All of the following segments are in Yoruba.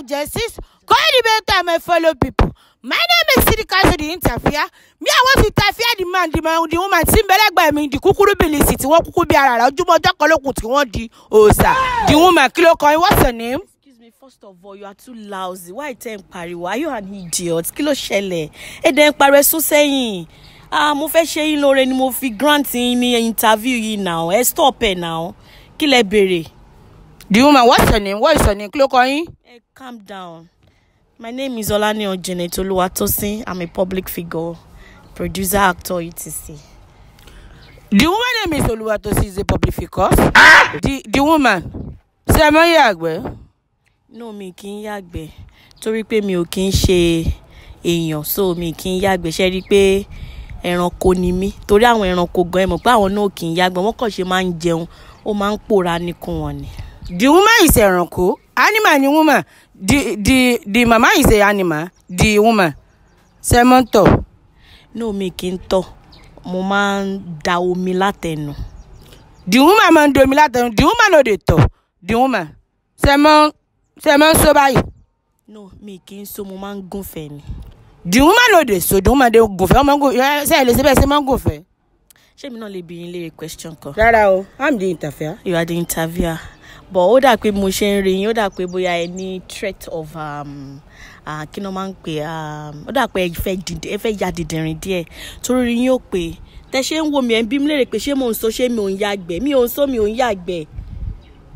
of justice, call my fellow people. My name is Sidi to the interfere. Me, I want to interfere the man, the woman, Simbelag by me, the Kukuru Bilicity, what could be a the woman, Kilo Coin, what's her name? Excuse me, first of all, you are too lousy. Why tell Pariwo? Are you an idiot? Kilo Shele. And then Paresu saying, mo fe se yin lore ni mo fi grant yin ni interview yin now. Stop it now. Kile bere. The woman, what's her name? What is her name? Kilo Coin? Calm down. My name is Olaniyan Tosin. I'm a public figure, producer, actor, etc. The woman name is Tosin is a public figure. The woman. Say mo yagbe. No, mi kin yagbe. Torí pé mi ò kin ṣe èèyàn, so mi kin yagbe. Ṣé rí pé ẹranko ni mí. Torí àwọn ẹranko gan ẹ mọ̀ pé àwọn náà kin yagbe. Wọ́n kàn ṣe máa ń jẹun, ó máa ń pòórá níkùn wọn ni. The woman is ẹranko. Animal ni woman. The mama is a animal. The woman. Semonto. No, mi kin to. Mo máa ń da omi látẹnu. The woman máa ń da omi látẹnu. The woman no dey to. The woman. Semon so báyìí. No, mi kin so mo máa ń gúnfẹ̀ ni. The woman no dey so. The woman dey gúnfẹ̀. Ọmọ gúnfẹ̀. Ṣé lè ṣe bẹ́ẹ̀ ṣe máa ń gúnfẹ̀? Ṣé mi náà lè bi yín lé question kan? Rárá o. I'm the interviewer. You are the interviewer. But ó dà pé mo ṣe ń rí yín, ó dà pé bóyá ẹ ní threat of kí ló máa ń pè ó dà pé ẹ fẹ́ ya dìdìrín díẹ̀ torí yín ó pé tẹ́ ṣe ń wo mi ẹ̀ ń bí mi léèrè pé ṣé mò ń sọ ṣé mi ò ń yàgbẹ́ mi ò ń sọ mi ò ń yàgbẹ́.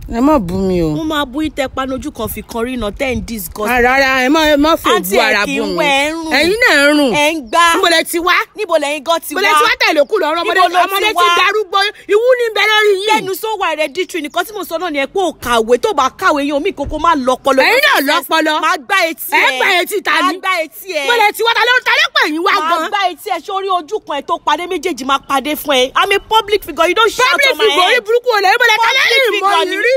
Ẹ má bú mi o. Mo máa bú ìtẹ́ panójú kan fi kan rí iná tẹ́ ń disgust. Rárá ẹ má fẹ́ bu ara bú mi. Ẹ̀yin náà ń rùn. Ẹ ń gbá. Níbo lẹ ti wá? Níbo lẹ́yìn gan ti wá? Níbo lẹ ti wá tẹ̀lé kú lọ́rọ́ ọmọdé ti darúgbó ìwú ní bẹ lórí yín. Lẹ́nu sọ wà hereditary nìkan tí mo sọ náà ni ẹ pé ò kàwé tó bá kàwé yín omi ìkókó má lọ́pọlọ. Ẹ̀yin náà lọ́pọlọ. Máa gbá etí ẹ. Ẹ gbá etí ta ni? Máa gbá etí ẹ. Níbo lẹ ti wá ta ló pè yín wá gan? Máa gbá etí ẹ sórí ojú kan ẹ tó padé méjèèjì máa padé fún ẹ. I'm a public figure, you don't shout on my head. Public figure orí burúkú olè níbo lẹ kálẹ̀ ìmọ̀ yìí rí.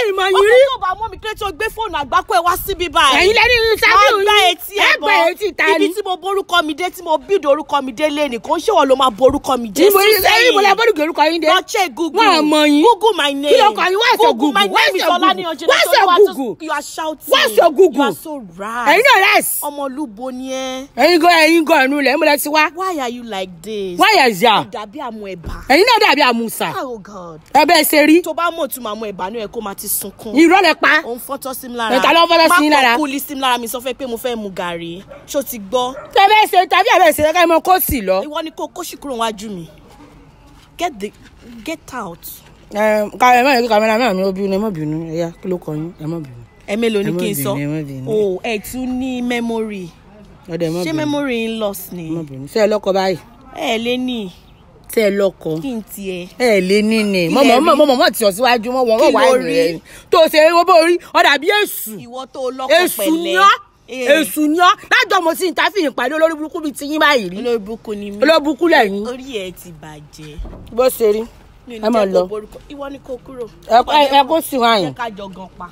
Ìmọ̀ yìí rí. Tó bá mọ́ mi kílé tó gbé fóònù àgbákò ẹ wá síbí báyìí. Ẹ̀yin lẹ́ni interview yìí. Máa gbá etí ẹ bọ̀. Ẹ gbá etí ta ni? Ibi tí mo borúkọ mi dé tí mo bídò orúkọ mi dé lé nìkan ṣé wọ́n ló máa borúkọ mi jẹ́ sí sẹ́yìn. Níbo lẹ borúkọ orúkọ yín dé? Lọ check Google. Wọ́n mọ̀ yín. Google my name. Kí ló kọ yín? What's your Google? My name is Olaniyan Tosin. What's your Google? You are shouting. What's your Google? You are so right. Ẹ̀yin náà rest. Ọmọlúbo ni ẹ. Ẹ̀yin gan ẹnu lẹ̀ níbo lẹ ti wá? Why are you like this? Why is ya? Dàbí àmú ẹ̀bà. Ẹ̀yin náà dàbí àmúsà. Oh God. Ẹ bẹ́ẹ̀ ṣe rí. Tó bá mọ̀ tún àmú ẹ̀bà náà ẹ kó máa ti sunkún. Irọ́ lẹ pa. Òun fọ́tọ́ sí mi lára. Ẹ̀ta ló fọ́tọ́ sí yín lára. Má kọ́ kúlí sí mi lára mi sọ fẹ́ pé mo fẹ́ mu gàrí. Ṣó ti gbọ́? Ṣé bẹ́ẹ̀ ṣe tàbí àbẹ̀ ṣe ká mọ kó sì lọ? Ìwọ ni kó kóṣì kúrò wájú mi. Get out. Kàmẹ́rà mi ò bínú ẹ má bínú ẹ̀yà kí ló kọ yín ẹ má bínú. Ẹ mélòó ni kí n sọ? Ẹ má bínú. O ẹ tún ní memory. Ṣé memory ń lost ni? Ẹ má bínú. Ṣé ẹ lọ́kọ báyìí? Ẹ lé ní. Ṣé ẹ lọ́kọ? Kí n tiẹ̀. Ẹ lé ní ni. Mọ̀ tí ọ síwájú mọ̀ wọ́n wà ní. Tó ṣe owó borí ọ̀dà bí èṣù. Ìwọ tó lọ́kọ pẹ̀lẹ́. Èṣù ni ọ́ lájọ mo sì ń ta fìyìn pàdé olórí burúkú bíi ti yín báyìí rí. Olórí burúkú ni mí. Olórí burúkú lẹ́yìn. Orí ẹ ti bàjẹ́. Bó ṣe rí. Ẹ máa lọ. Ìwọ ni kó kúrò. Ẹ kó sì wá yín. Jẹ́ ká jọ gan pa.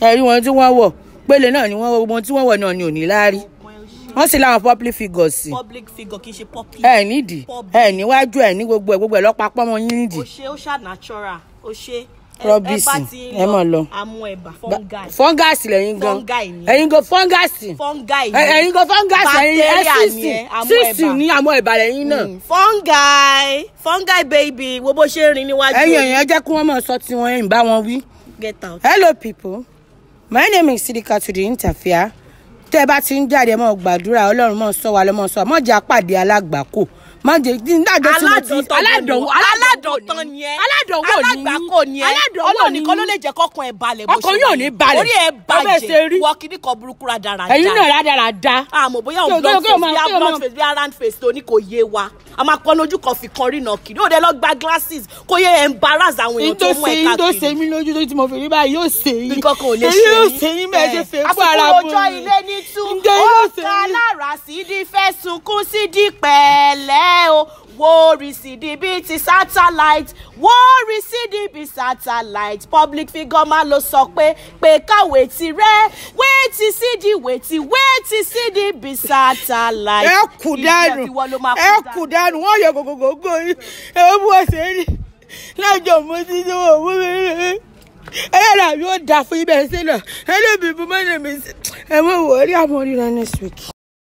Ẹ rí wọn tí wọ́n wọ̀ pélé náà ni wọ́n wọ̀ wọn tí wọ́n wọ̀ náà ni ò ní láárí. Wọ́n sì láwọn public figures sí. Public figure kì í ṣe public. Ẹ nídìí ẹ níwájú ẹ ní gbogbo ẹ lọ́pàá pọ́nmọ́ yín nídìí. O ṣe ó ṣá natural o ṣe. Rọ́bìsì ẹ mọ̀ lọ. Àmú ẹ̀bà fungi. Fọ́ngàsì lẹ́yìn gan. Fungi ni. Ẹ̀yin gan fọ́ngàsì. Fungi ni. Ẹ̀yin gan fọ́ngàsì Bacteria ni ẹ, sísì ní àmọ́ ẹ̀bà lẹ́yìn náà. Fungi baby wo bó ṣe rìn níwájú. Ẹ̀yin èèyàn jẹ́ kí wọ́n máa sọ tiwọn ẹ̀yìn bá wọn wí. Get out. Hello people, my name is Sidi to the interfere. Tẹ́ bá ti ń jáde mọ́ gbàdúrà Ọlọ́run mọ́ sọ wa lọ́mọ sọ mọ́ jẹ́ àpàdé alágbàkó. Má jẹ́ nígbàjọ́ tí mo ti aládọ̀tán ni ẹ. Alágbàkó ni ẹ. Ọlọ́run nìkan ló lè jẹ́ kọ́kàn ẹ balẹ̀ bó ṣe wà. Ọkàn yóò ní balẹ̀. Orí ẹ bàjẹ́. Wọ́n kìíní kan burúkú rádaràda. Ẹ̀yin náà rádaràda. Àmọ́ bóyá òun blood face bí round face tó ní kò yé wa. A máa pọ́n lójú kan fi kan rí náà kiri. Ó dẹ lọ gba glasses kó yẹ embarrass àwọn èèyàn tó mú ẹ káàkiri. Tó ṣe mí lójú tó ti mọ̀ fèrè báyìí yóò ṣe yín. Nǹkan kan ò lè ṣe yín. Yóò ṣe yín bẹ́ẹ̀ ṣe fẹ́ fún ara bọ̀. Àsìkò ọjọ́ ilé ní tú. Ó ká lára Sidi fẹ́ sunkún Sidi pẹ̀lẹ́ o. Worry Sidi bí ti satellite. Worry Sidi bí satellite. Public figure máa lọ sọ pé káwé tirẹ̀. Wéètì Sidi wéètì Sidi bí satellite. Ẹ kù dànù. Ẹ kù dànù. Wọ́n yọ gògògògò yìí. Ẹ wọ́n bú ọ̀sẹ̀ rí. Lájọ mo ti ṣe wọ̀ fún mi. Hello, you da for you. Hello, people. My name is. I'm worried. I'm worried next week.